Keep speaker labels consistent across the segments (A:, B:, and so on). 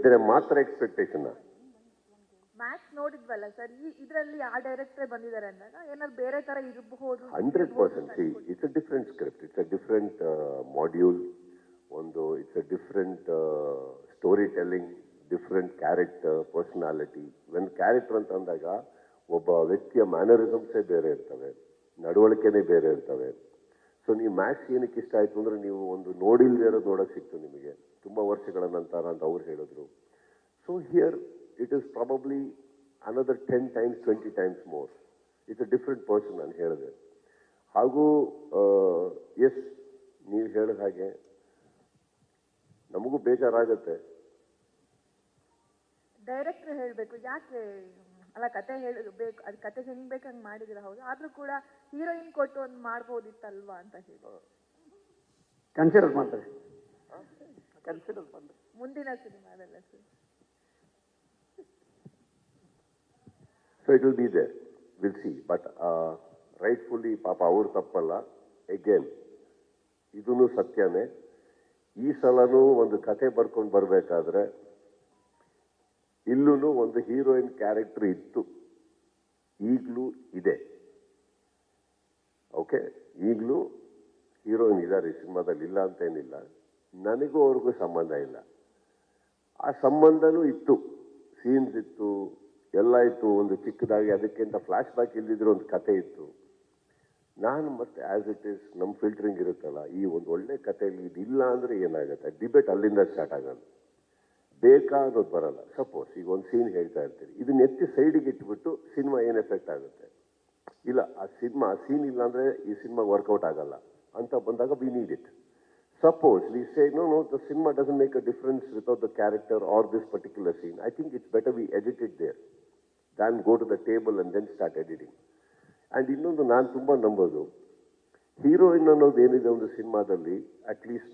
A: ಇದ್ರೆ ಮಾತ್ರ expectation.
B: Max ನೋಡಿದ್ವಲ್ಲ sir, ಇದರಲ್ಲಿ ಆ ಡೈರೆಕ್ಟರ್ ಬಂದಿದ್ದಾರೆ ಅಂದಾಗ ಏನಾದ್ರು ಬೇರೆ ತರ ಇರಬಹುದು.
A: 100%. It's a different script, it's a different module, it's a different story telling, different character, personality. When character ಅಂತ ಅಂದಾಗ ಒಬ್ಬ ವ್ಯಕ್ತಿಯ ಮ್ಯಾನರಿಸಮ್ಸೇ ಬೇರೆ ಇರ್ತವೆ, ನಡವಳಿಕೆನೇ ಬೇರೆ ಇರ್ತವೆ. ಸೊ ನೀವು ಮ್ಯಾಕ್ಸ್ ಏನಕ್ಕೆ ಇಷ್ಟ ಆಯ್ತು ಅಂದ್ರೆ ನೀವು ಒಂದು ನೋಡಿಲ್ದೇ ಇರೋದು ನೋಡೋಕೆ ಸಿಕ್ತು ನಿಮಗೆ ತುಂಬ ವರ್ಷಗಳ ನಂತರ ಅಂತ ಅವ್ರು ಹೇಳಿದ್ರು. So here it is probably another 10 times 20 times more. It's a different person ನಾನು ಹೇಳಿದೆ. ಹಾಗೂ ಎಸ್, ನೀವು ಹೇಳಿದ ಹಾಗೆ ನಮಗೂ ಬೇಜಾರಾಗತ್ತೆ.
B: ಡೈರೆಕ್ಟರ್ ಹೇಳಬೇಕು ಯಾಕೆ ಅಲ್ಲ, ಕತೆ ಹೇಳಬೇಕು, ಅದು ಕತೆ ಹೆಂಗ್ ಬೇಕು ಹಂಗೆ ಮಾಡಿದಿರ ಹೌದು, ಆದ್ರೂ ಕೂಡ ಹೀರೋಯಿನ್ ಕೊಟ್ಟು ಒಂದು ಮಾಡ್ಬೋದಿತ್ತಲ್ವಾ ಅಂತ ಹೇಳಿ
C: ಕನ್ಸಿಡರ್ ಮಾಡ್ತಾರೆ.
B: ಮುಂದಿನ ಸಿನಿಮಾದಲ್ಲ sir.
A: So it will be there, will see. But rightfully ಪಾಪ ಅವ್ರು ತಪ್ಪಲ್ಲ. ಎಗೇನ್ ಇದೂ ಸತ್ಯನೇ. ಈ ಸಲನೂ ಒಂದು ಕತೆ ಬರ್ಕೊಂಡು ಬರಬೇಕಾದ್ರೆ ಇಲ್ಲೂ ಒಂದು ಹೀರೋಯಿನ್ ಕ್ಯಾರೆಕ್ಟರ್ ಇತ್ತು, ಈಗಲೂ ಇದೆ. ಓಕೆ, ಈಗಲೂ ಹೀರೋಯಿನ್ ಇದ್ದಾರೆ ಈ ಸಿನಿಮಾದಲ್ಲಿ, ಇಲ್ಲ ಅಂತೇನಿಲ್ಲ. ನನಗೂ ಅವ್ರಿಗೂ ಸಂಬಂಧ ಇಲ್ಲ. ಆ ಸಂಬಂಧನೂ ಇತ್ತು, ಸೀನ್ಸ್ ಇತ್ತು, ಎಲ್ಲ ಇತ್ತು. ಒಂದು ಚಿಕ್ಕದಾಗಿ ಅದಕ್ಕಿಂತ ಫ್ಲಾಶ್ ಬ್ಯಾಕ್ ಇಲ್ದಿದ್ರೆ ಒಂದು ಕತೆ ಇತ್ತು. ನಾನು ಮತ್ತೆ ಆಸ್ ಇಟ್ ಈಸ್ ನಮ್ಮ ಫಿಲ್ಟರಿಂಗ್ ಇರುತ್ತಲ್ಲ, ಈ ಒಂದು ಒಳ್ಳೆ ಕಥೆಯಲ್ಲಿ ಇದಿಲ್ಲ ಅಂದರೆ ಏನಾಗುತ್ತೆ, ಡಿಬೇಟ್ ಅಲ್ಲಿಂದ ಸ್ಟಾರ್ಟ್ ಆಗೋದು. ಬೇಕಾ ಅನ್ನೋದು ಬರಲ್ಲ. ಸಪೋಸ್ ಈಗ ಒಂದು ಸೀನ್ ಹೇಳ್ತಾ ಇರ್ತೀರಿ, ಇದನ್ನ ಎತ್ತಿ ಸೈಡಿಗೆ ಇಟ್ಬಿಟ್ಟು ಸಿನಿಮಾ ಏನು ಎಫೆಕ್ಟ್ ಆಗುತ್ತೆ? ಇಲ್ಲ, ಆ ಸೀನ್ ಇಲ್ಲ ಅಂದರೆ ಈ ಸಿನಿಮಾ ವರ್ಕೌಟ್ ಆಗಲ್ಲ ಅಂತ ಬಂದಾಗ we need it. Suppose we say, no, the cinema doesn't make a difference without the character or this particular scene. I think it's better we edit it there than go to the table and then start editing. And ಇನ್ನೊಂದು ನಾನು ತುಂಬ ನಂಬೋದು, heroine ಅನ್ನೋದು ಏನಿದೆ ಒಂದು ಸಿನಿಮಾದಲ್ಲಿ, at least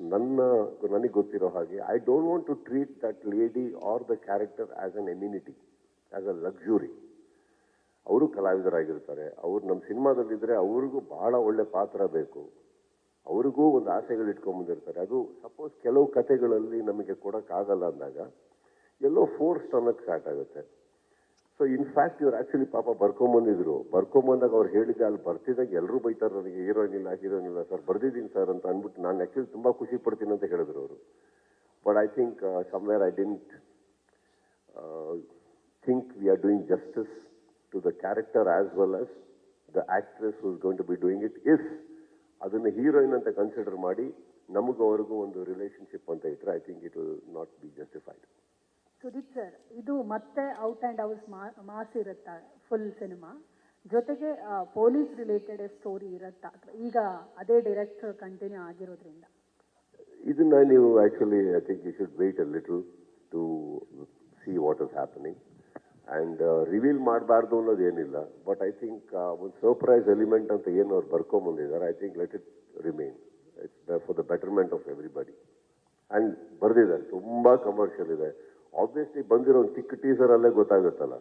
A: ನನಗೆ ಗೊತ್ತಿರೋ ಹಾಗೆ, I don't want to treat that lady or the character as an immunity, as a luxury. ಅವರು ಕಲಾವಿದರಾಗಿರ್ತಾರೆ, ಅವ್ರು ನಮ್ಮ ಸಿನಿಮಾದಲ್ಲಿದ್ದರೆ ಅವ್ರಿಗೂ ಬಹಳ ಒಳ್ಳೆ ಪಾತ್ರ ಬೇಕು, ಅವ್ರಿಗೂ ಒಂದು ಆಸೆಗಳು ಇಟ್ಕೊಂಡ್ಬಂದಿರ್ತಾರೆ. ಅದು ಸಪೋಸ್ ಕೆಲವು ಕಥೆಗಳಲ್ಲಿ ನಮಗೆ ಕೊಡೋಕ್ಕಾಗಲ್ಲ ಅಂದಾಗ ಎಲ್ಲೋ ಫೋರ್ಸ್ ಅನ್ನೋಕ್ಕೆ ಸ್ಟಾರ್ಟ್ ಆಗುತ್ತೆ. ಸೊ ಇನ್ಫ್ಯಾಕ್ಟ್ ಇವ್ರು ಆ್ಯಕ್ಚುಲಿ ಪಾಪ ಬರ್ಕೊಂಬಂದಾಗ ಅವ್ರು ಹೇಳಿದ್ದೆ, ಅಲ್ಲಿ ಬರ್ತಿದ್ದಾಗ ಎಲ್ಲರೂ ಬೈತಾರೆ ನನಗೆ, ಹೀರೋಯಿನ್ ಇಲ್ಲ ಸರ್, ಬರ್ದಿದ್ದೀನಿ ಸರ್ ಅಂತ ಅಂದ್ಬಿಟ್ಟು. ನಾನು ಆ್ಯಕ್ಚುಲಿ ತುಂಬ ಖುಷಿ ಪಡ್ತೀನಿ ಅಂತ ಹೇಳಿದ್ರು ಅವರು. But I think somewhere I didn't think we are doing justice to the character as well as the actress who is going to be doing it. If ಅದನ್ನು ಹೀರೋಯಿನ್ ಅಂತ ಕನ್ಸಿಡರ್ ಮಾಡಿ ನಮಗೂ ಅವ್ರಿಗೂ ಒಂದು ರಿಲೇಷನ್ಶಿಪ್ ಅಂತ ಇಟ್ಟರೆ I think it will not be justified.
D: Sudeep sir, ಇದು ಮತ್ತೆ ಔಟ್ ಆ್ಯಂಡ್ ಔಟ್ ಮಾಸ್ ಇರುತ್ತಾ ಫುಲ್ ಸಿನಿಮಾ, ಜೊತೆಗೆ ಪೊಲೀಸ್ ರಿಲೇಟೆಡ್ ಸ್ಟೋರಿ ಇರುತ್ತಾ, ಈಗ ಅದೇ ಡೈರೆಕ್ಟರ್ ಕಂಟಿನ್ಯೂ ಆಗಿರೋದ್ರಿಂದ?
A: ಇದನ್ನ ನೀವು actually I think you should wait a little to see what is happening. And reveal ಮಾಡಬಾರ್ದು ಅನ್ನೋದೇನಿಲ್ಲ. ಬಟ್ ಐ ಥಿಂಕ್ ಒಂದು ಸರ್ಪ್ರೈಸ್ ಎಲಿಮೆಂಟ್ ಅಂತ ಏನು ಅವ್ರು ಬರ್ಕೊಂಬಂದಿದ್ದಾರೆ, I think let it remain. It's for the betterment of everybody. And ಬರೆದಿದ್ದಾರೆ, ತುಂಬ commercial ಇದೆ. ಆಬ್ವಿಯಸ್ಲಿ ಬಂದಿರೋ ಒಂದು ಚಿಕ್ಕ ಟೀಸರಲ್ಲೇ ಗೊತ್ತಾಗುತ್ತಲ್ಲ,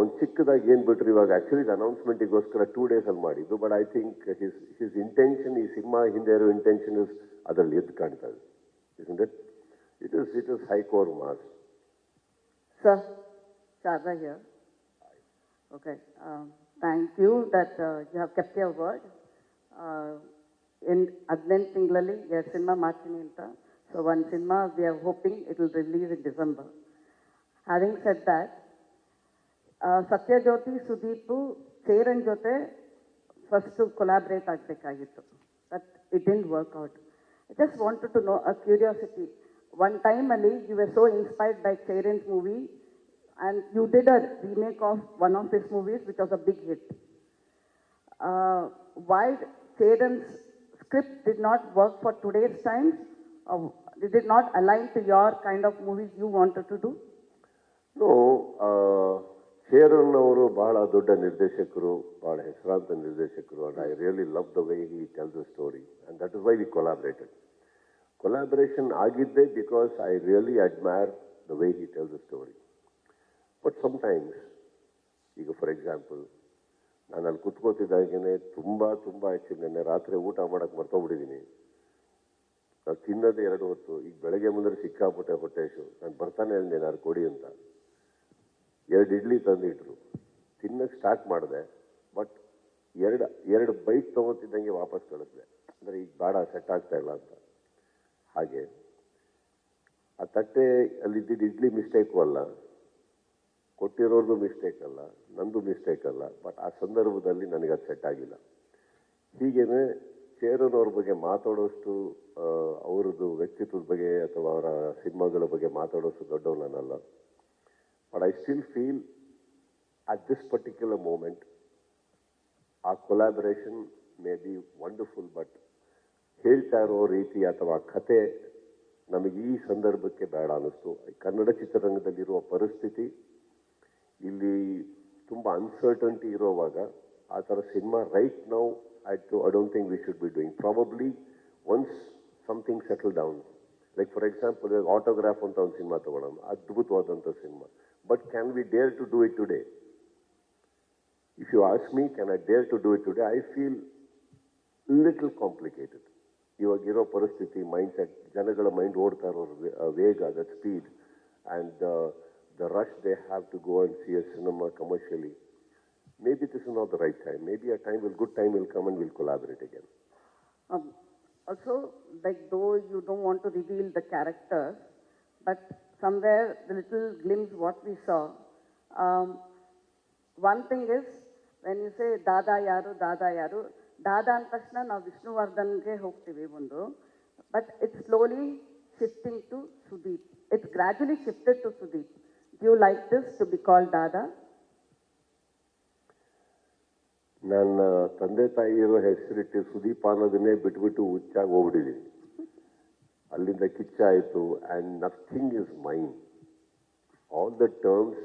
A: ಒಂದು ಚಿಕ್ಕದಾಗಿ ಏನು ಬಿಟ್ರು. ಇವಾಗ ಆ್ಯಕ್ಚುಲಿ ಅನೌನ್ಸ್ಮೆಂಟಿಗೋಸ್ಕರ 2 days ಅಲ್ಲಿ ಮಾಡಿದ್ದು. But I think his intention, ಈ ಸಿನಿಮಾ ಹಿಂದೆ ಇರೋ ಇಂಟೆನ್ಷನ್ ಅದರಲ್ಲಿ ಎದ್ದು ಕಾಣ್ತಾ ಇದೆ. It is hardcore mass.
E: Sir, Sharda here. Okay. Thank you that you have kept your word. In 18 ತಿಂಗಳಲ್ಲಿ 2 ಸಿನಿಮಾ ಮಾಡ್ತೀನಿ ಅಂತ. So one cinema we are hoping it will release in December. Having said that, Satyajyoti Sudeep Cheran ಜೊತೆ first collaborate ಆಗಬೇಕಾಗಿತ್ತು. But it didn't work out. I just wanted to know a curiosity. One time Ali, you were so inspired by Cheran's movie and you did a remake of one of his movies which was a big hit. Why Cheran's script did not work for today's times? Did it not align to your kind of movies you wanted to do?
A: No, Cheran ಅವರು ಬಹಳ ದೊಡ್ಡ ನಿರ್ದೇಶಕರು, ಬಹಳ ಹೆಸರಾಂತ ನಿರ್ದೇಶಕರು. And I really love the way he tells the story and that is why we collaborated. Collaboration ಆಗಿದ್ದೇ because I really admire the way he tells the story. But sometimes, ಈಗ for example, ನಾನು ಅಲ್ಲಿ ಕುತ್ಕೋತಿದ್ದಾಗೇ ತುಂಬ actually ನೆನ್ನೆ ರಾತ್ರಿ ಊಟ ಮಾಡೋಕ್ಕೆ ಮರ್ತೋಗ್ಬಿಟ್ಟಿದ್ದೀನಿ. ನಾವು ತಿನ್ನೋದೇ 2 ಹೊತ್ತು. ಈಗ ಬೆಳಗ್ಗೆ ಮುಂದೆ ಸಿಕ್ಕಾಪಟ್ಟೆ ಹೊಟ್ಟೆಶು. ನಾನು ಬರ್ತಾನೆ ಹೇಳಿದೆ ಏನಾದ್ರು ಕೊಡಿ ಅಂತ. 2 ಇಡ್ಲಿ ತಂದಿಟ್ರು. ತಿನ್ನಕ್ಕೆ ಸ್ಟಾರ್ಟ್ ಮಾಡಿದೆ. ಬಟ್ ಎರಡು ಬೈಟ್ ತೊಗೊತಿದ್ದಂಗೆ ವಾಪಸ್ ಕಳಿಸಿದೆ. ಅಂದರೆ ಈಗ ಬೇಡ, ಸೆಟ್ ಆಗ್ತಾ ಇಲ್ಲ ಅಂತ. ಹಾಗೆ ಆ ತಟ್ಟೆ ಅಲ್ಲಿದ್ದಿದ್ದು ಇಡ್ಲಿ ಮಿಸ್ಟೇಕು ಅಲ್ಲ, ಕೊಟ್ಟಿರೋರ್ದು ಮಿಸ್ಟೇಕ್ ಅಲ್ಲ, ನಂದು ಮಿಸ್ಟೇಕ್ ಅಲ್ಲ. ಬಟ್ ಆ ಸಂದರ್ಭದಲ್ಲಿ ನನಗೆ ಅದು ಸೆಟ್ ಆಗಿಲ್ಲ. ಹೀಗೇನೆ ಚೇರನವ್ರ ಬಗ್ಗೆ ಮಾತಾಡೋಷ್ಟು ಅವ್ರದ್ದು ವ್ಯಕ್ತಿತ್ವದ ಬಗ್ಗೆ ಅಥವಾ ಅವರ ಸಿನಿಮಾಗಳ ಬಗ್ಗೆ ಮಾತಾಡೋಷ್ಟು ದೊಡ್ಡವ್ ನಾನಲ್ಲ. But I still feel at this particular moment ಆ collaboration may be wonderful. But ಹೇಳ್ತಾ ಇರೋ ರೀತಿ ಅಥವಾ ಕತೆ ನಮಗೆ ಈ ಸಂದರ್ಭಕ್ಕೆ ಬೇಡ ಅನ್ನಿಸ್ತು. ಕನ್ನಡ ಚಿತ್ರರಂಗದಲ್ಲಿರುವ ಪರಿಸ್ಥಿತಿ, ಇಲ್ಲಿ ತುಂಬ ಅನ್ಸರ್ಟನ್ಟಿ ಇರೋವಾಗ ಆ ಥರ cinema right now I don't think we should be doing. Probably once something settled down. Like for example, Autograph on town cinema ತಗೊಳ್ಳೋಣ, ಅದ್ಭುತವಾದಂಥ cinema. But can we dare to do it today? If you ask me, can I dare to do it today? I feel little complicated. ಇವಾಗಿರೋ ಪರಿಸ್ಥಿತಿ, mindset, ಜನಗಳ mind ಓಡ್ತಾ ಇರೋ ವೇಗ, that speed, and the rush they have to go and see a cinema commercially. Maybe this is not the right time. Maybe good time will come and we'll collaborate again.
E: Also, like though you don't want to reveal the characters, but somewhere the little glimpse what we saw. One thing is, when you say Dada yaru, Dada and tashna now Vishnuvardhange hogtivi bundu, but it's slowly shifting to Sudeep. It's gradually shifted to Sudeep. Do you like this to be called Dada?
A: ನನ್ನ ತಂದೆ ತಾಯಿ ಇರೋ ಹೆಸರಿಟ್ಟು ಸುದೀಪ್ ಅನ್ನೋದನ್ನೇ ಬಿಟ್ಬಿಟ್ಟು ಹುಚ್ಚಾಗಿ ಹೋಗ್ಬಿಟ್ಟಿದ್ದೀನಿ. ಅಲ್ಲಿಂದ ಕಿಚ್ಚಾಯಿತು. And nothing is mine. All the terms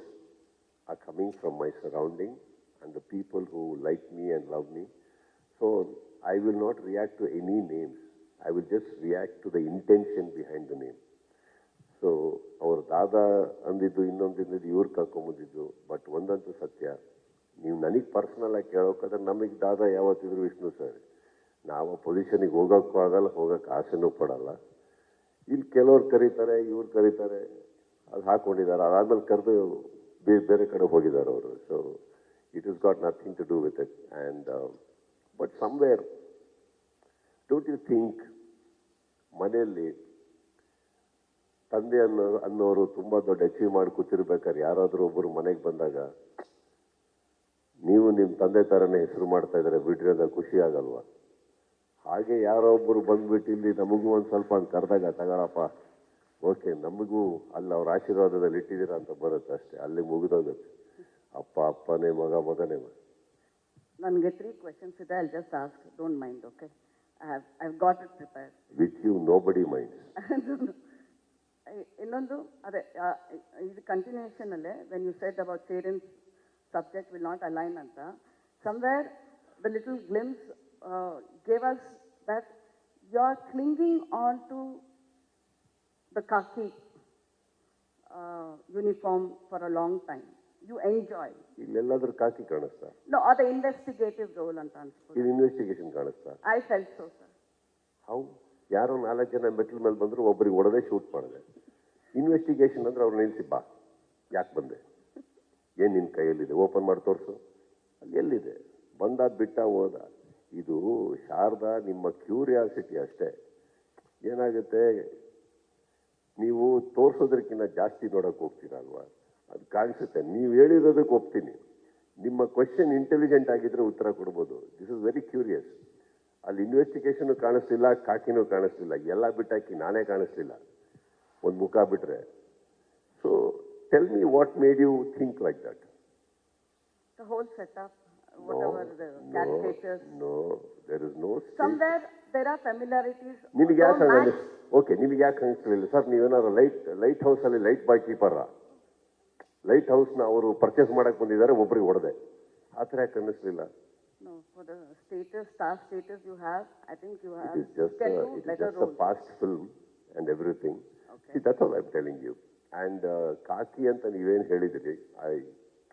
A: are coming from my surrounding and the people who like me and love me. So I will not react to any names. I will just react to the intention behind the name. So ಅವ್ರು ದಾದಾ ಅಂದಿದ್ದು, ಇನ್ನೊಂದಿದ್ದು ಇವ್ರು ಕರ್ಕೊಂಬಂದಿದ್ದು. But ಒಂದಂತೂ ಸತ್ಯ, ನೀವು ನನಗೆ personal ಆಗಿ ಕೇಳೋಕ್ಕಾದ್ರೆ ನಮಗೆ ದಾದಾ ಯಾವತ್ತಿದ್ರು Vishnu sir. ನಾವು ಪೊಸಿಷನಿಗೆ ಹೋಗೋಕ್ಕೂ ಆಗಲ್ಲ, ಹೋಗೋಕ್ಕೆ ಆಸೆನೂ ಪಡಲ್ಲ. ಇಲ್ಲಿ ಕೆಲವ್ರು ಕರೀತಾರೆ, ಇವ್ರು ಕರೀತಾರೆ, ಅದು ಹಾಕ್ಕೊಂಡಿದ್ದಾರೆ. ಅದಾದ್ಮೇಲೆ ಕರೆದು ಬೇರೆ ಕಡೆ ಹೋಗಿದ್ದಾರೆ ಅವರು. So it is got nothing to do with it. And but somewhere don't you think ಮನೆಯಲ್ಲಿ ತಂದೆ ಅನ್ನೋರು ತುಂಬ ದೊಡ್ಡ ಅಚೀವ್ ಮಾಡಿ ಕೂತಿರ್ಬೇಕಾದ್ರೆ ಯಾರಾದರೂ ಒಬ್ಬರು ಮನೆಗೆ ಬಂದಾಗ ನೀವು ನಿಮ್ಮ ತಂದೆ ಥರನೇ ಹೆಸರು ಮಾಡ್ತಾ ಇದ್ದಾರೆ ಬಿಡ್ರಿ ಅಂತ ಖುಷಿ ಆಗಲ್ವಾ? ಹಾಗೆ ಯಾರೋ ಒಬ್ಬರು ಬಂದ್ಬಿಟ್ಟು ಇಲ್ಲಿ ನಮಗೂ ಒಂದು ಸ್ವಲ್ಪ ಅಂತ ಕರೆದಾಗ ತಗೊಳಪ್ಪ, ಓಕೆ, ನಮಗೂ ಅಲ್ಲಿ ಅವ್ರ ಆಶೀರ್ವಾದದಲ್ಲಿ ಇಟ್ಟಿದ್ದೀರಾ ಅಂತ ಬರುತ್ತೆ ಅಷ್ಟೇ. ಅಲ್ಲಿ ಮುಗಿದೋಗುತ್ತೆ. ಅಪ್ಪ ಅಪ್ಪನೇ, ಮಗ ಮಗನೇ.
E: ನನಗೆ 3 questions ಇದೆ. I'll just ask. Don't mind, okay? I've got it prepared.
A: With you, nobody minds.
E: ಇನ್ನೊಂದು ಅದೇ ಇದು ಕಂಟಿನ್ಯೂಷನ್ ಅಲ್ಲೇ ವೆನ್ ಯು ಸೆಡ್ ಅಬೌಟ್ ಸೇರಿನ್ subject will not align anta, somewhere the little glimpse gave us that you are clinging on to the khaki uniform for a long time. You enjoy.
A: ಇಲ್ಲೆಲ್ಲಾದ್ರೂ ಕಾಕಿ ಕಾಣಿಸ್ತಾ?
E: No, the investigative role anta ಅನ್ಸ್ಬೋದು.
A: ಇದು investigation ಕಾಣಿಸ್ತಾ?
E: I felt so, sir.
A: How? ಯಾರೋ 4 ಜನ ಮೆಟ್ಲ್ ಮೇಲೆ ಬಂದ್ರು, ಒಬ್ಬರಿಗೆ ಹೊಡೆದೇ shoot ಮಾಡಿದೆ. Investigation ಅಂದ್ರೆ ಅವ್ರು ನಿಲ್ಸಿ, ಬಾ, ಯಾಕೆ ಬಂದೆ, ಏನು ನಿನ್ನ ಕೈಯಲ್ಲಿದೆ, ಓಪನ್ ಮಾಡಿ ತೋರಿಸು, ಅಲ್ಲಿ ಎಲ್ಲಿದೆ, ಬಂದ ಬಿಟ್ಟ ಹೋದ. ಇದು ಶಾರದಾ ನಿಮ್ಮ ಕ್ಯೂರಿಯಾಸಿಟಿ ಅಷ್ಟೇ. ಏನಾಗುತ್ತೆ, ನೀವು ತೋರಿಸೋದಕ್ಕಿಂತ ಜಾಸ್ತಿ ನೋಡೋಕೆ ಹೋಗ್ತೀರಲ್ವಾ, ಅದು ಕಾಣಿಸುತ್ತೆ. ನೀವು ಹೇಳಿರೋದಕ್ಕೆ ಒಪ್ತೀನಿ. ನಿಮ್ಮ ಕ್ವೆಶನ್ ಇಂಟೆಲಿಜೆಂಟ್ ಆಗಿದ್ರೆ ಉತ್ತರ ಕೊಡ್ಬೋದು. This is very curious. ಅಲ್ಲಿ ಇನ್ವೆಸ್ಟಿಗೇಷನು ಕಾಣಿಸ್ಲಿಲ್ಲ, ಕಾಕಿನೂ ಕಾಣಿಸ್ಲಿಲ್ಲ, ಎಲ್ಲ ಬಿಟ್ಟಾಕಿ ನಾನೇ ಕಾಣಿಸ್ಲಿಲ್ಲ, ಒಂದು ಮುಖ ಬಿಟ್ರೆ. So tell me what made you think like that?
E: The whole setup, whatever the caricatures.
A: No, there is no.
E: Somewhere there are familiarities.
A: ನಿಮಗೆ ಯಾಕೆ ಅನಿಸ್ಲಿಲ್ಲ? ಓಕೆ, ನಿಮಗೆ ಯಾಕೆ ಅನಿಸ್ಲಿಲ್ಲ ಸರ್? ನೀವೇನಾದ್ರು ಲೈಟ್ ಹೌಸಲ್ಲಿ ಲೈಟ್ ಬಾಯ್ ಕೀಪರ, ಲೈಟ್ ಹೌಸ್ನ ಅವರು ಪರ್ಚೇಸ್ ಮಾಡಕ್ಕೆ ಬಂದಿದ್ದಾರೆ, ಒಬ್ಬರಿಗೆ ಹೊಡೆದೆ, ಆ ಥರ ಯಾಕೆ ಅನ್ನಿಸ್ಲಿಲ್ಲ?
E: No, for the status, star status you have, I think you have.
A: It is just a past film and everything.
E: Okay.
A: See, that's all I'm telling you. And ಕಾಕಿ ಅಂತ ನೀವೇನು ಹೇಳಿದ್ರಿ, ಐ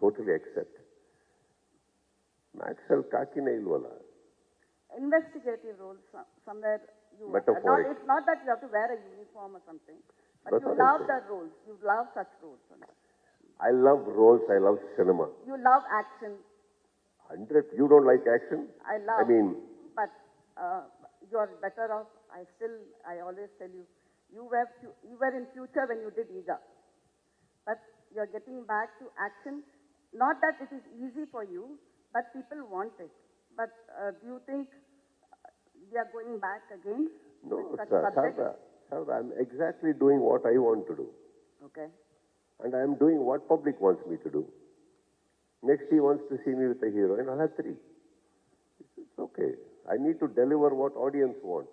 A: ಟೋಟಲಿ ಅಕ್ಸೆಪ್ಟ್. ಮ್ಯಾಕ್ಸಲ್ಲಿ ಕಾಕಿನೇ ಇಲ್ವಲ್ಲ.
E: Investigative roles, somewhere you,
A: Metaphoric.
E: it's not that you have to wear a uniform or something, but
A: That's
E: you
A: what I'm
E: love
A: saying.
E: that roles. You love such roles.
A: I love roles, I love cinema.
E: You love action.
A: 100, you don't like action?
E: I love.
A: I mean,
E: But you are better off. I always tell you, you were in future when you did Ega. But you're getting back to action. Not that it is easy for you, but people want it. But do you think we are going back again
A: no,
E: with such
A: sir,
E: subjects?
A: Sarda, I'm exactly doing what I want to do.
E: Okay.
A: And I'm doing what public wants me to do. Next, he wants to see me with a heroine, I'll have 3. It's okay. I need to deliver what audience want.